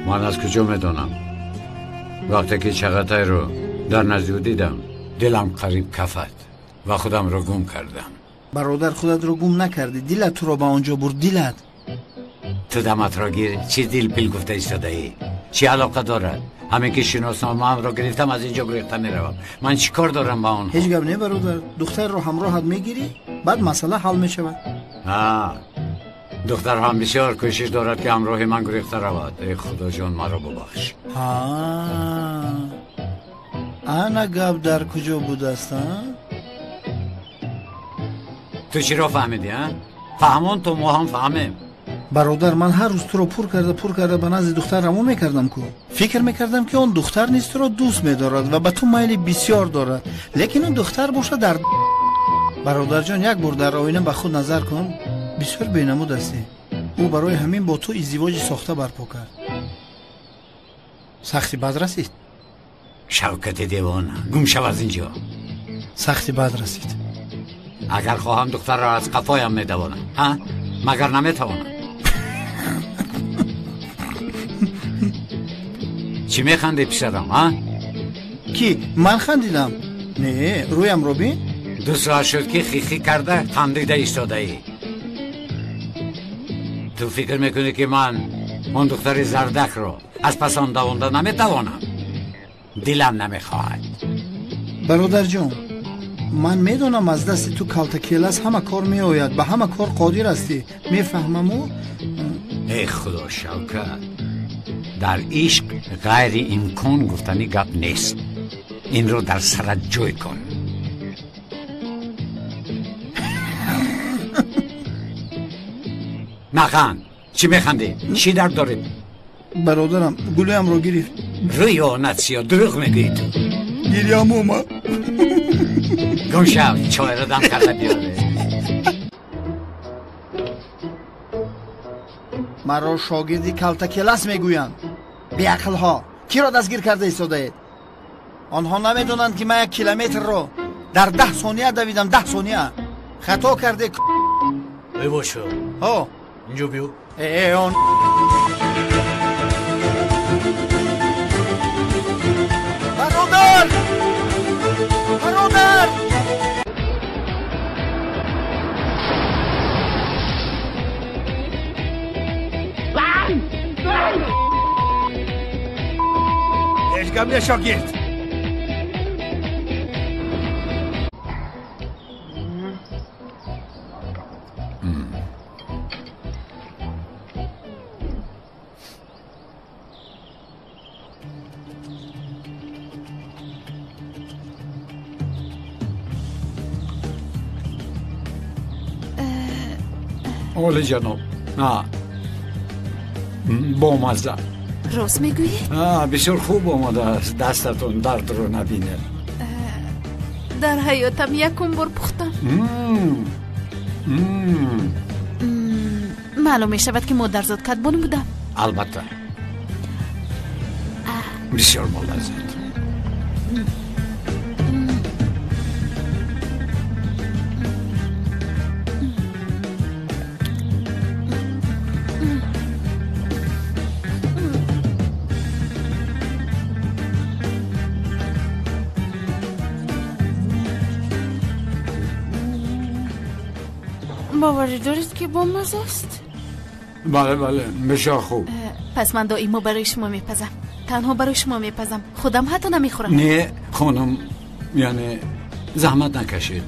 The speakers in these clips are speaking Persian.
من از کجا میدونم؟ وقتی که چغتای رو در نزدیک دیدم دلم قریب کفت و خودم رو گم کردم. برادر خودت رو گم نکردی، دلت تو رو به آنجا برد. دلت تو دمت را گیر. چی دل پیل گفته ایستاده ای؟ چی علاقه دارد؟ همین که شناسنامه هم را گرفتم از اینجا گریخته میروم. من چی کار دارم با اون؟ هیچ گپ نه برادر، دختر رو همراهت میگیری بعد مسئله حل میشود. دختر هم بسیار کوشش دارد که همراه من گریخته رود. ای خدا جان مرا ببخش. انا گپ در کجا بود است؟ تو چی را فهمیدی؟ فهمان تو ما هم فهمیم. برادر من هر روز تو رو پر کرده به نزد دختر رمون میکردم که فکر میکردم که اون دختر نیست تو رو دوست میدارد و به تو میل بسیار دارد، لیکن اون دختر باشه در برادر جان یک بار در آینه به خود نظر کن، بسیار بینمود هستی. او برای همین با تو ازدواج ساخته برپا کرد. سختی بد رسید. شوکت دیوانه گم شو از اینجا. سختی بد رسید. اگر خواهم دختر را از قفایم میدوانم مگر نمیتوانم؟ چی میخندی پسرم؟ کی؟ من خندیدم؟ نه رویم رو بین. 2 ساعت شد که خیخی کرده خندیده ایستاده ای. تو فکر میکنی که من اون دختر زردک رو از پس آن دوانده نمیتوانم؟ دلم نمیخواهد. برادر جان من میدونم از دست تو کلتکیلس همه کار میآید، به همه کار قادر هستی، میفهمم. ای خدا شوکت، در عشق غیر امکان گفتنی گپ نیست. این رو در سرت جوی کن. نخند. چی میخندی؟ چی درد دارید؟ برادرم گلویم رو گرفت. روی آنت سیا دروغ میگی تو. گیریم اومد. گم شو چای رو دم کرده بیاره. مرا شاگردی کلتکیلس میگویند. بی عقل ها کی را دستگیر کرده ایستاده اید؟ آنها نمیدونند که من 1 کیلومتر رو در 10 ثانیه دویدم. 10 ثانیه خطا کرده. ای باشو اینجا بیو. اون برادر اشکم نه شاگرد. اولی جناب با مزه. راست میگویی؟ بسیار خوب آمده است. دستتون درد رو نبینه. در حیاتم یکم بار پختم. معلوم می شود که مادرزاد کدبان بودم. البته بسیار ملزد. باوری دارید که با مزه است؟ بله بسیار خوب. پس من دائما برای شما میپزم. تنها برای شما میپزم. خودم حتی نمیخورم. نه خانم، یعنی زحمت نکشید،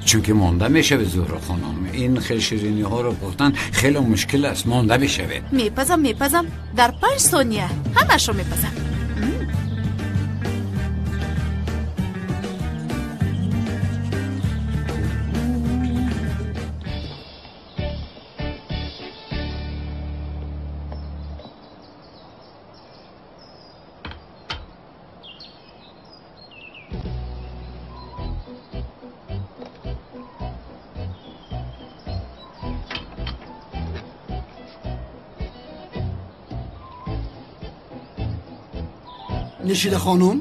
چون که مانده میشه به زهره خانم. این خیلی شیرینی ها رو پختن خیلی مشکل است. مانده میشه. میپزم در 5 ثانیه همش رو میپزم. نشیده خانم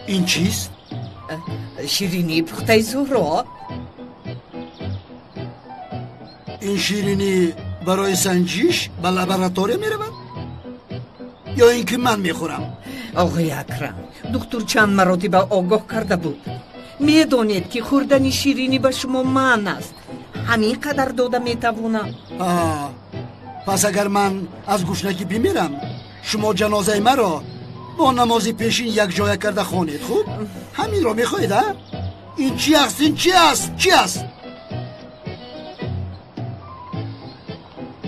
این چیست؟ شیرینی پخته زهره. این شیرینی برای سنجش به لابراتوری میرود یا اینکه من میخورم؟ آقای اکرم، دکتر چند مراتب آگاه کرده بود. میدونید که خوردن شیرینی به شما من است. همین قدر داده میتوانم. پس اگر من از گوشنکی بمیرم شما جنازه مرا با نماز پیشین یک جای کرده خوانید. خوب همین را میخواید؟ این چی است؟ این چی است؟ چی است؟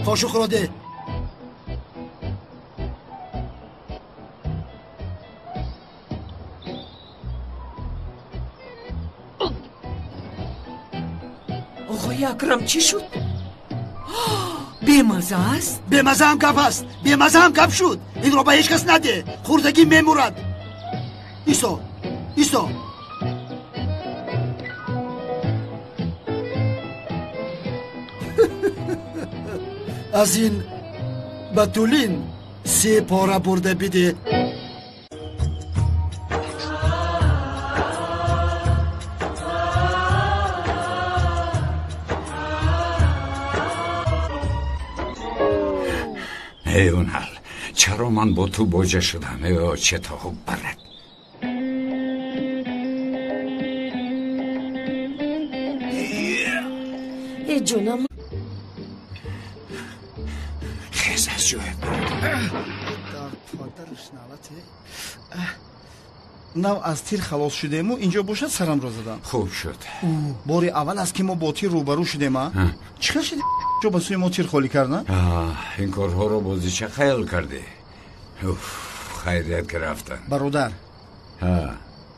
قاشق را ده. آقای اکرم چی شد؟ بیمزه است؟ بیمزه هم کف است. بیمزه هم کف شد. این را به هیچ کس نده. خوردگی میمورد. ایسا ایسا از این بطولین 3 پاره برده بده. اون حال چرا من با تو بوجه شدم؟ یا چه تا خوب برد ای جونم خیز از جوه نав аз тир халос шудему инҷо бошад сарамро задам. خوب شد. бори аввал аст ки мо бо тир рӯбарӯ шудем. чӣ хел шуди ҷо ба сӯи мо тир холӣ карда? این کارها رو بازی چه خیال کردی؟ خیریت که رفتن. бародар,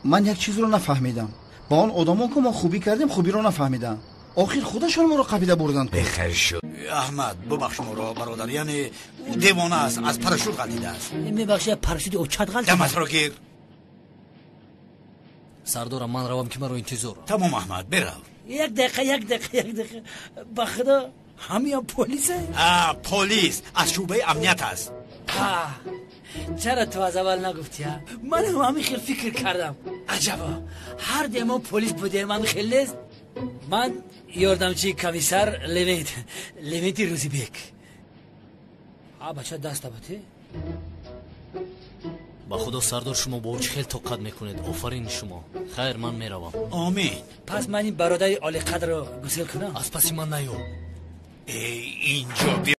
ман як чизро нафаҳмидам. ба он одамон ки мо хубӣ кардем хубиро нафаҳмидам. охир худашон моро қабида бурданд. بخیر شد. احمد ببخش مرا برادر، یعنی او دیوانه است، از پراشوت غلطیده است. میبخشی پراشوت او چت غلط دمت را گیر. سردارم من روام که من رو انتظار. تمام احمد برو. یک دقیقه بخدا همین پلیسه؟ پلیس از شعبه امنیت است. چرا تو از اول نگفتی؟ من همین خیلی فکر کردم. عجبا هر دیما پلیس بودیم همین خیلی است. من یاردمچی کمیسر لیمیتی روزی بیک. بچه دست بطی؟ با خدا سردار شما با اوج خیلی طاقت میکنید. آفرین شما. خیر من میروم. آمین. پس من این برادر عالی قدر رو گسیل کنم. از پسی من نیو. اینجا بیا.